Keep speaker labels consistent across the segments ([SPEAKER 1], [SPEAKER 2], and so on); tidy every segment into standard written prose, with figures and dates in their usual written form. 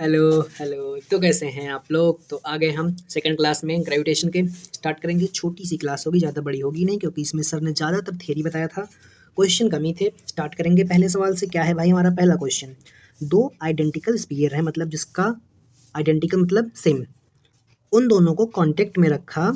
[SPEAKER 1] Hello hello. तो कैसे हैं आप लोग? तो आ गए हम सेकंड क्लास में ग्रेविटेशन के। स्टार्ट करेंगे। छोटी सी क्लास होगी, ज़्यादा बड़ी होगी नहीं, क्योंकि इसमें सर ने ज़्यादातर थ्योरी बताया था, क्वेश्चन कम ही थे। स्टार्ट करेंगे पहले सवाल से। क्या है भाई हमारा पहला क्वेश्चन? दो आइडेंटिकल स्फीयर है, मतलब जिसका आइडेंटिकल मतलब सेम, उन दोनों को कांटेक्ट में रखा।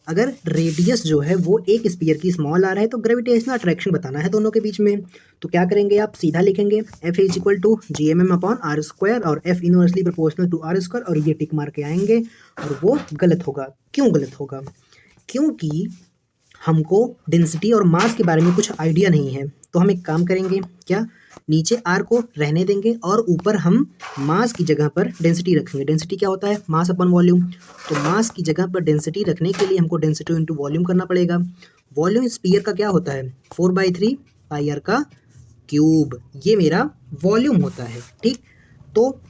[SPEAKER 1] अगर रेडियस जो है वो एक स्फीयर की स्मॉल आर है तो ग्रेविटेशनल अट्रैक्शन बताना है दोनों के बीच में। तो क्या करेंगे, आप सीधा लिखेंगे F is equal to G M M upon R square, और F inversely proportional to R square, और ये टिक मार के आएंगे। और वो गलत होगा। क्यों गलत होगा? क्योंकि हमको डेंसिटी और मास के बारे में कुछ आइडिया नहीं है। तो हम एक काम करेंगे, क्या, नीचे आर को रहने देंगे और ऊपर हम मास की जगह पर डेंसिटी रखेंगे। डेंसिटी क्या होता है? मास अपन वॉल्यूम। तो मास की जगह पर डेंसिटी रखने के लिए हमको डेंसिटी इंटू वॉल्यूम करना पड़ेगा। वॉल्यूम स्पीयर का क्या होता है? 4/3 पाई आर का क्यूब। ये मेरा वॉल्यूम होता है। ठीक। तो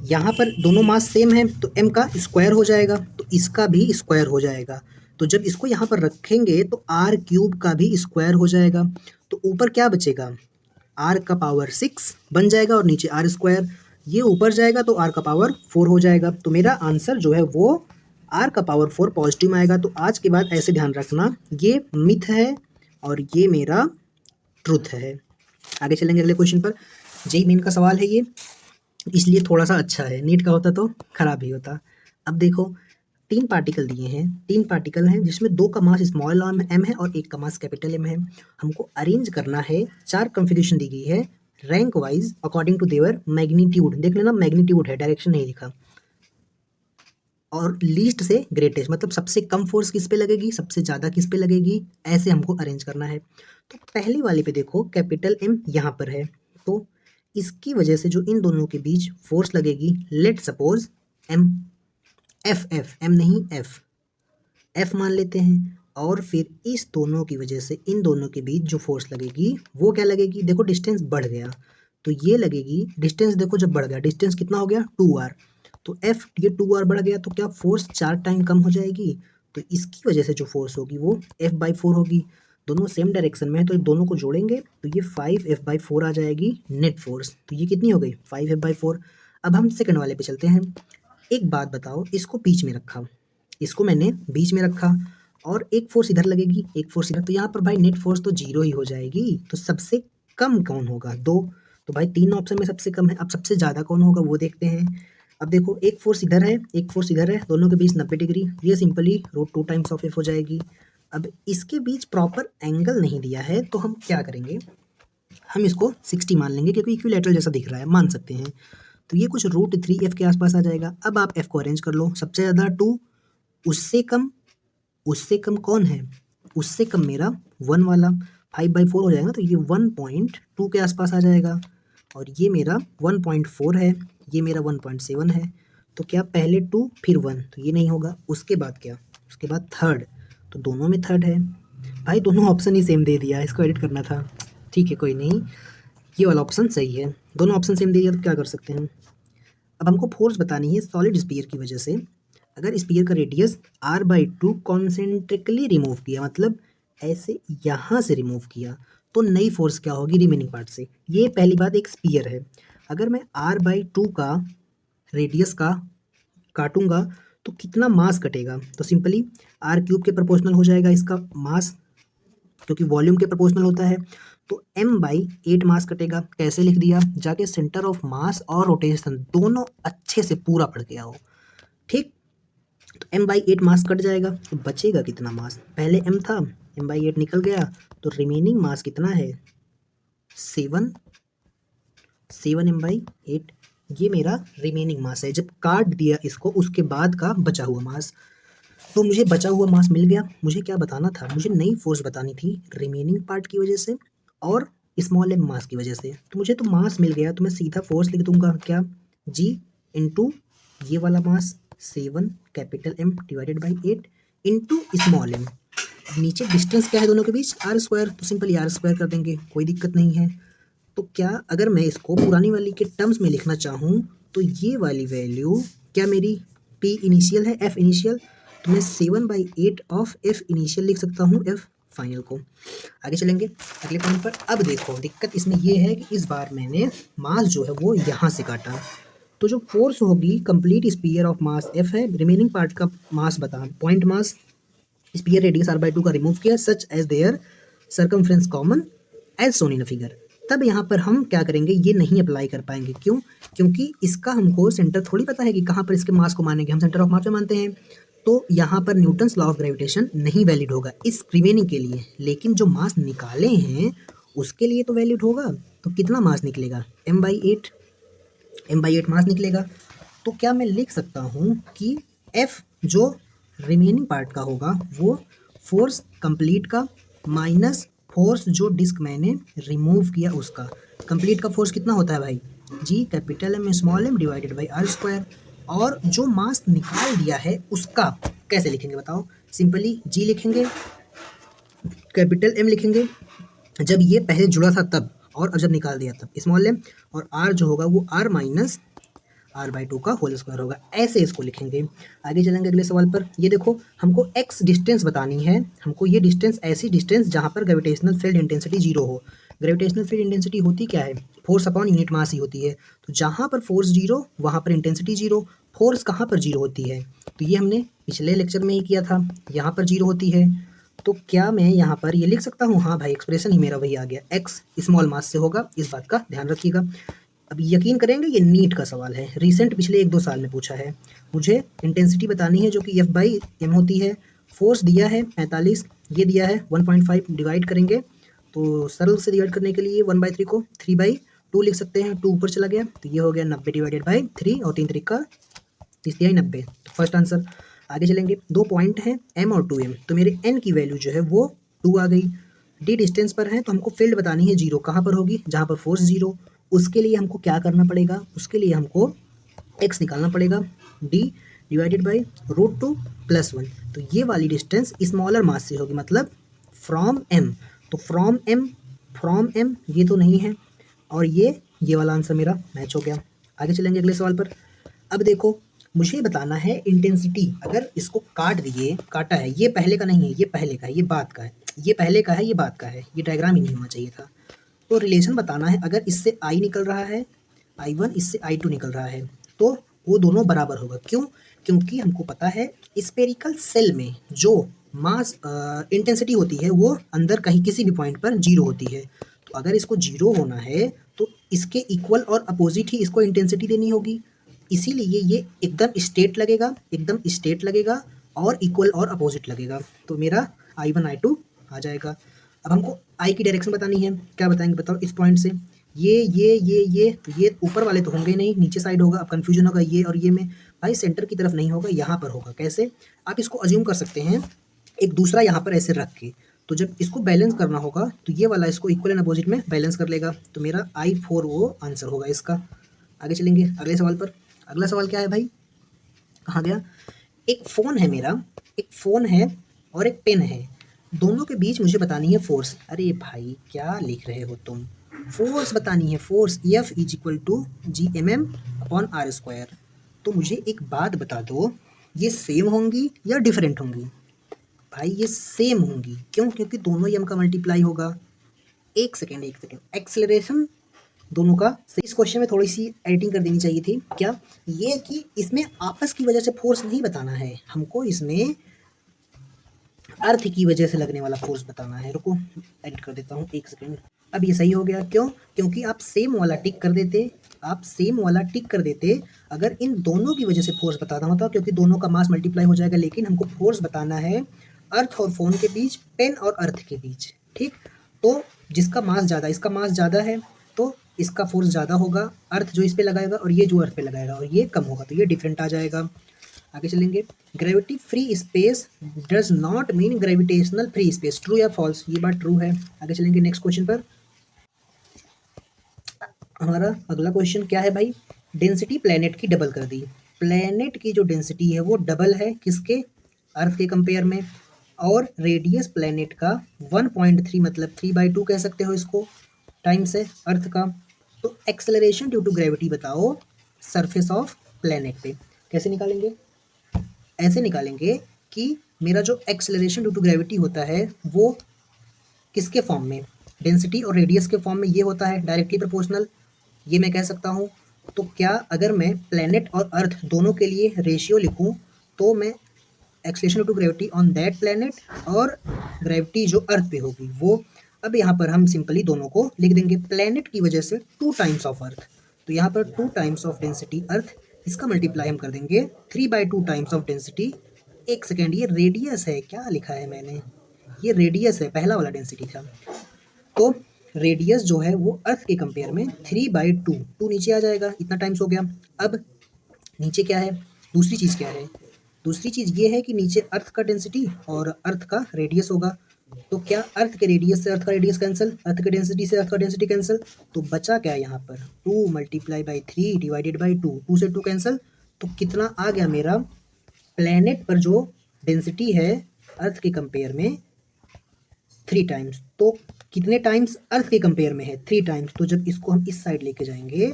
[SPEAKER 1] यहाँ पर दोनों मास सेम है तो m का स्क्वायर हो जाएगा, तो इसका भी स्क्वायर हो जाएगा। तो जब इसको यहाँ पर रखेंगे तो आर क्यूब का भी स्क्वायर हो जाएगा। तो ऊपर क्या बचेगा? आर का पावर 6 बन जाएगा, और नीचे आर स्क्वायर। ये ऊपर जाएगा तो आर का पावर 4 हो जाएगा। तो मेरा आंसर जो है वो आर का पावर 4 पॉजिटिव में आएगा। तो आज के बाद ऐसे ध्यान रखना, ये मिथ है और ये मेरा ट्रुथ है। आगे चलेंगे अगले क्वेश्चन पर। जेई मेन का सवाल है ये, इसलिए थोड़ा सा अच्छा है। नीट का होता तो खराब ही होता। अब देखो, तीन पार्टिकल दिए हैं। तीन पार्टिकल हैं जिसमें दो का मास स्मॉल एम है और एक का मास कैपिटल एम है। हमको अरेंज करना है। चार कन्फिग्रेशन दी गई है rank wise according to their magnitude. देख लेना, मैग्नीट्यूड है, डायरेक्शन नहीं लिखा। और लीस्ट से ग्रेटेस्ट, मतलब सबसे कम फोर्स किस पे लगेगी, सबसे ज़्यादा किस पे लगेगी, ऐसे हमको अरेंज करना है। तो पहली वाले पे देखो, कैपिटल एम यहाँ पर है, तो इसकी वजह से जो इन दोनों के बीच फोर्स लगेगी, let suppose M, F M नहीं एफ मान लेते हैं। और फिर इस दोनों की वजह से इन दोनों के बीच जो फोर्स लगेगी वो क्या लगेगी? देखो डिस्टेंस बढ़ गया तो ये लगेगी। डिस्टेंस देखो, जब बढ़ गया डिस्टेंस कितना हो गया? 2r। तो एफ, ये 2r बढ़ गया तो क्या फोर्स 4 टाइम कम हो जाएगी। तो इसकी वजह से जो फोर्स होगी वो f/4 होगी। दोनों सेम डायरेक्शन में है तो दोनों को जोड़ेंगे तो ये 5f/4 आ जाएगी नेट फोर्स। तो ये कितनी हो गई? 5f/4। अब हम सेकंड वाले पे चलते हैं। एक बात बताओ, इसको बीच में रखा, इसको मैंने बीच में रखा, और एक फोर्स इधर लगेगी एक फोर्स इधर, तो यहाँ पर भाई नेट फोर्स तो जीरो ही हो जाएगी। तो सबसे कम कौन होगा? दो। तो भाई तीन ऑप्शन में सबसे कम है। अब सबसे ज़्यादा कौन होगा वो देखते हैं। अब देखो, एक फोर्स इधर है एक फोर्स इधर है, दोनों के बीच 90 डिग्री, ये सिंपली √2 टाइम्स ऑफ एफ हो जाएगी। अब इसके बीच प्रॉपर एंगल नहीं दिया है तो हम क्या करेंगे, हम इसको 60 मान लेंगे क्योंकि इक्विलैटरल जैसा दिख रहा है, मान सकते हैं। तो ये कुछ √3 एफ के आसपास आ जाएगा। अब आप एफ को अरेंज कर लो, सबसे ज़्यादा 2, उससे कम, उससे कम कौन है? उससे कम मेरा 1 वाला, 5/4 हो जाएगा तो ये 1.2 के आसपास आ जाएगा। और ये मेरा 1.4 है, ये मेरा 1.7 है। तो क्या पहले 2 फिर 1? तो ये नहीं होगा। उसके बाद क्या? उसके बाद थर्ड, तो दोनों में थर्ड है। भाई दोनों ऑप्शन ही सेम दे दिया, इसको एडिट करना था। ठीक है कोई नहीं, ये वाला ऑप्शन सही है। दोनों ऑप्शन सेम दे दिया तो क्या कर सकते हैं। अब हमको फोर्स बतानी है सॉलिड स्पीयर की वजह से। अगर स्पीयर का रेडियस r/2 कॉन्सेंट्रिकली रिमूव किया, मतलब ऐसे यहाँ से रिमूव किया, तो नई फोर्स क्या होगी रिमेनिंग पार्ट से। ये पहली बात, एक स्पीयर है। अगर मैं r/2 का रेडियस का काटूंगा तो कितना मास कटेगा? तो सिंपली r³ के प्रोपोर्शनल हो जाएगा इसका मास, क्योंकि वॉल्यूम के प्रोपोर्शनल होता है। तो m/8 मास कटेगा। कैसे लिख दिया? जाके सेंटर ऑफ मास और रोटेशन दोनों अच्छे से पूरा पढ़ के आओ। ठीक। तो m/8 मास कट जाएगा तो बचेगा कितना मास? पहले m था, m/8 निकल गया तो रिमेनिंग मास कितना है? 7 m/8। ये मेरा रिमेनिंग मास है जब काट दिया इसको उसके बाद का बचा हुआ मास। तो मुझे बचा हुआ मास मिल गया। मुझे क्या बताना था? मुझे नई फोर्स बतानी थी रिमेनिंग पार्ट की वजह से और स्मॉल एम मास की वजह से। तो मुझे तो मास मिल गया तो मैं सीधा फोर्स लिख दूंगा, क्या, g इंटू ये वाला mass 7 capital M divided by 8 into small M. नीचे डिस्टेंस क्या है दोनों के बीच? r², तो सिंपली r² कर देंगे, कोई दिक्कत नहीं है। तो क्या अगर मैं इसको पुरानी वाली के टर्म्स में लिखना चाहूँ तो ये वाली वैल्यू क्या मेरी p इनिशियल है, f इनिशियल, तो मैं 7/8 ऑफ f इनिशियल लिख सकता हूँ f फाइनल को। आगे चलेंगे अगले पॉइंट पर। अब देखो दिक्कत इसमें ये है कि इस बार मैंने मास जो है वो यहाँ से काटा, तो जो फोर्स होगी complete sphere of mass F है, रिमेनिंग पार्ट का मास बता, point mass spear radius r/2 का रिमूव किया, such as their circumference common as shown in figure. तब यहाँ पर हम क्या करेंगे, ये नहीं अप्लाई कर पाएंगे। क्यों? क्योंकि इसका हमको सेंटर थोड़ी पता है कि कहाँ पर इसके मास को मानेंगे, हम सेंटर ऑफ मास में मानते हैं। तो यहाँ पर न्यूटन्स लॉ ऑफ ग्रेविटेशन नहीं वैलिड होगा इस रिमेनिंग के लिए, लेकिन जो मास निकाले हैं उसके लिए तो वैलिड होगा। तो कितना मास निकलेगा, m/8 मास निकलेगा। तो क्या मैं लिख सकता हूँ कि F जो रिमेनिंग पार्ट का होगा वो फोर्स कंप्लीट का माइनस फोर्स जो डिस्क मैंने रिमूव किया उसका। कंप्लीट का फोर्स कितना होता है भाई, G capital M small m divided by r²। और जो मास निकाल दिया है उसका कैसे लिखेंगे बताओ, सिंपली G लिखेंगे, कैपिटल M लिखेंगे जब ये पहले जुड़ा था तब, और अब जब निकाल दिया तब स्मॉल m, और r जो होगा वो r माइनस r/2 का होल स्क्वायर होगा। ऐसे इसको लिखेंगे। आगे चलेंगे अगले सवाल पर। ये देखो हमको x डिस्टेंस बतानी है, हमको ये डिस्टेंस, ऐसी डिस्टेंस जहाँ पर ग्रेविटेशनल फील्ड इंटेंसिटी जीरो हो। ग्रेविटेशनल फील्ड इंटेंसिटी होती क्या है, फोर्स अपॉन यूनिट मास ही होती है। तो जहाँ पर फोर्स जीरो वहाँ पर इंटेंसिटी जीरो। फोर्स कहाँ पर जीरो होती है, तो ये हमने पिछले लेक्चर में ही किया था, यहाँ पर जीरो होती है। तो क्या मैं यहाँ पर ये लिख सकता हूँ, हाँ भाई एक्सप्रेशन ही मेरा वही आ गया, x स्मॉल मास से होगा, इस बात का ध्यान रखिएगा। अब यकीन करेंगे ये नीट का सवाल है, रिसेंट पिछले 1-2 साल में पूछा है। मुझे इंटेंसिटी बतानी है जो कि F/m होती है, फोर्स दिया है 45, ये दिया है 1.5, डिवाइड करेंगे तो सरल से डिवाइड करने के लिए 1/3 को 3/2 लिख सकते हैं, 2 ऊपर चला गया तो ये हो गया 90 डिवाइडेड बाई 3, और 3 3 दिया 90, तो फर्स्ट आंसर। आगे चलेंगे, 2 पॉइंट हैं m और 2m, तो मेरे n की वैल्यू जो है वो 2 आ गई। d डिस्टेंस पर है तो हमको फील्ड बतानी है जीरो, कहाँ पर होगी, जहाँ पर फोर्स जीरो। उसके लिए हमको क्या करना पड़ेगा, उसके लिए हमको x निकालना पड़ेगा, d डिवाइडेड बाई √2 + 1। तो ये वाली डिस्टेंस स्मॉलर मास से होगी, मतलब फ्रॉम m। तो फ्रॉम m ये तो नहीं है, और ये वाला आंसर मेरा मैच हो गया। आगे चलेंगे अगले सवाल पर। अब देखो मुझे बताना है इंटेंसिटी, अगर इसको काट दिए, काटा है, ये पहले का नहीं है, ये पहले का है, ये बाद का है, ये पहले का है, ये बाद का है, ये डायग्राम ही नहीं होना चाहिए था। तो रिलेशन बताना है, अगर इससे I निकल रहा है I1, इससे I2 निकल रहा है, तो वो दोनों बराबर होगा। क्यों? क्योंकि हमको पता है स्फेरिकल सेल में जो मास इंटेंसिटी होती है वो अंदर कहीं किसी भी पॉइंट पर जीरो होती है। तो अगर इसको जीरो होना है तो इसके इक्वल और अपोजिट ही इसको इंटेंसिटी देनी होगी, इसीलिए ये एकदम स्ट्रेट लगेगा और इक्वल और अपोजिट लगेगा। तो मेरा I1 I2 आ जाएगा। अब हमको I की डायरेक्शन बतानी है, क्या बताएंगे बताओ, इस पॉइंट से ये तो ये ऊपर वाले तो होंगे नहीं, नीचे साइड होगा। अब कन्फ्यूजन होगा ये और ये में, भाई सेंटर की तरफ नहीं होगा, यहाँ पर होगा। कैसे? आप इसको अज्यूम कर सकते हैं एक दूसरा यहाँ पर ऐसे रख के, तो जब इसको बैलेंस करना होगा तो ये वाला इसको इक्वल एंड अपोजिट में बैलेंस कर लेगा। तो मेरा I4 वो आंसर होगा इसका। आगे चलेंगे अगले सवाल पर। अगला सवाल क्या है भाई, कहाँ गया, एक फ़ोन है मेरा, एक फ़ोन है और एक पेन है, दोनों के बीच मुझे बतानी है फोर्स। अरे भाई क्या लिख रहे हो तुम, फोर्स बतानी है, फोर्स F = G/m/r²। तो मुझे एक बात बता दो, ये सेम होंगी या डिफरेंट होंगी? भाई ये सेम होंगी। क्यों? क्योंकि दोनों m का मल्टीप्लाई होगा। एक सेकेंड, एक्सेलरेशन दोनों का। इस क्वेश्चन में थोड़ी सी एडिटिंग कर देनी चाहिए थी। क्या? ये कि इसमें आपस की वजह से फोर्स नहीं बताना है, हमको इसमें अर्थ की वजह से लगने वाला फोर्स बताना है। रुको एडिट कर देता हूँ, एक सेकेंड। अब ये सही हो गया। क्यों? क्योंकि आप सेम वाला टिक कर देते, अगर इन दोनों की वजह से फोर्स बताना होता, क्योंकि दोनों का मास मल्टीप्लाई हो जाएगा, लेकिन हमको फोर्स बताना है अर्थ और फोन के बीच, पेन और अर्थ के बीच। ठीक, तो जिसका मास ज़्यादा, इसका मास ज़्यादा है तो इसका फोर्स ज़्यादा होगा, अर्थ जो इस पे लगाएगा, और ये जो अर्थ पे लगाएगा, और ये कम होगा, तो ये डिफरेंट आ जाएगा। आगे चलेंगे, gravity free space does not mean gravitational free space, true या फॉल्स? ये बात ट्रू है। आगे चलेंगे नेक्स्ट क्वेश्चन पर। हमारा अगला क्वेश्चन क्या है भाई, डेंसिटी प्लेनेट की डबल कर दी। प्लेनेट की जो डेंसिटी है वो डबल है किसके, अर्थ के कंपेयर में, और रेडियस प्लेनेट का 1.3 मतलब 3/2 कह सकते हो इसको, टाइम्स है अर्थ का। तो एक्सेलरेशन ड्यू टू ग्रेविटी बताओ सरफेस ऑफ प्लेनेट पे, कैसे निकालेंगे? ऐसे निकालेंगे कि मेरा जो एक्सेलरेशन ड्यू टू ग्रेविटी होता है वो किसके फॉर्म में, डेंसिटी और रेडियस के फॉर्म में ये होता है, डायरेक्टली प्रोपोर्शनल। ये मैं कह सकता हूँ। तो क्या अगर मैं प्लैनेट और अर्थ दोनों के लिए रेशियो लिखूं तो मैं acceleration to gravity on that planet और ग्रेविटी जो अर्थ पे होगी वो, अब यहाँ पर हम सिंपली दोनों को लिख देंगे। प्लैनेट की वजह से 2 टाइम्स ऑफ अर्थ, तो यहाँ पर 2 टाइम्स ऑफ डेंसिटी अर्थ, इसका मल्टीप्लाई हम कर देंगे 3/2 टाइम्स ऑफ डेंसिटी। एक सेकेंड, ये रेडियस है, क्या लिखा है मैंने, ये रेडियस है, पहला वाला डेंसिटी था। तो रेडियस जो है वो अर्थ के कंपेयर में 3/2, 2 नीचे आ जाएगा, इतना टाइम्स हो गया। अब नीचे क्या है, दूसरी चीज़ क्या है, दूसरी चीज़ ये है कि नीचे अर्थ का डेंसिटी और अर्थ का रेडियस होगा। तो क्या अर्थ के रेडियस से अर्थ का रेडियस कैंसिल, अर्थ के डेंसिटी से अर्थ का डेंसिटी कैंसिल, तो बचा क्या यहाँ पर 2 मल्टीप्लाई बाई 3 डिवाइडेड बाई 2, 2 से 2 कैंसिल, तो कितना आ गया मेरा, प्लैनेट पर जो डेंसिटी है अर्थ के कंपेयर में 3 टाइम्स, तो कितने टाइम्स अर्थ के कंपेयर में है 3 टाइम्स, तो जब इसको हम इस साइड लेके जाएंगे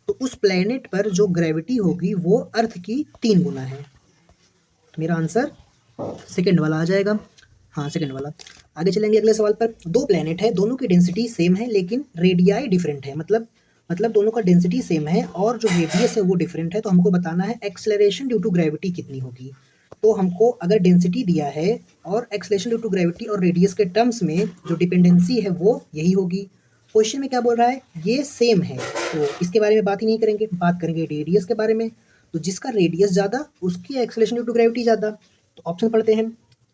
[SPEAKER 1] तो उस प्लैनेट पर जो ग्रेविटी होगी वो अर्थ की 3 गुना है। तो मेरा आंसर सेकंड वाला आ जाएगा, हाँ सेकंड वाला। आगे चलेंगे अगले सवाल पर। 2 प्लैनेट है, दोनों की डेंसिटी सेम है लेकिन रेडियाई डिफरेंट है, मतलब दोनों का डेंसिटी सेम है और जो रेडियस है वो डिफरेंट है। तो हमको बताना है एक्सेलरेशन ड्यू टू ग्रेविटी कितनी होगी। तो हमको अगर डेंसिटी दिया है और एक्सेलरेशन ड्यू टू ग्रेविटी और रेडियस के टर्म्स में जो डिपेंडेंसी है वो यही होगी। क्वेश्चन में क्या बोल रहा है, ये सेम है, तो इसके बारे में बात ही नहीं करेंगे, बात करेंगे रेडियस के बारे में। तो जिसका रेडियस ज़्यादा उसकी एक्सेलरेशन ड्यू टू ग्रेविटी ज़्यादा। तो ऑप्शन पढ़ते हैं,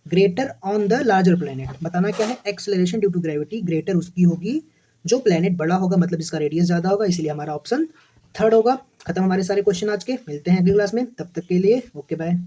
[SPEAKER 1] greater on the larger planet, बताना क्या है, acceleration due to gravity greater उसकी होगी जो प्लैनेट बड़ा होगा, मतलब जिसका रेडियस ज़्यादा होगा, इसलिए हमारा ऑप्शन थर्ड होगा। खत्म हमारे सारे क्वेश्चन आज के, मिलते हैं अगली क्लास में, तब तक के लिए ओके बाय।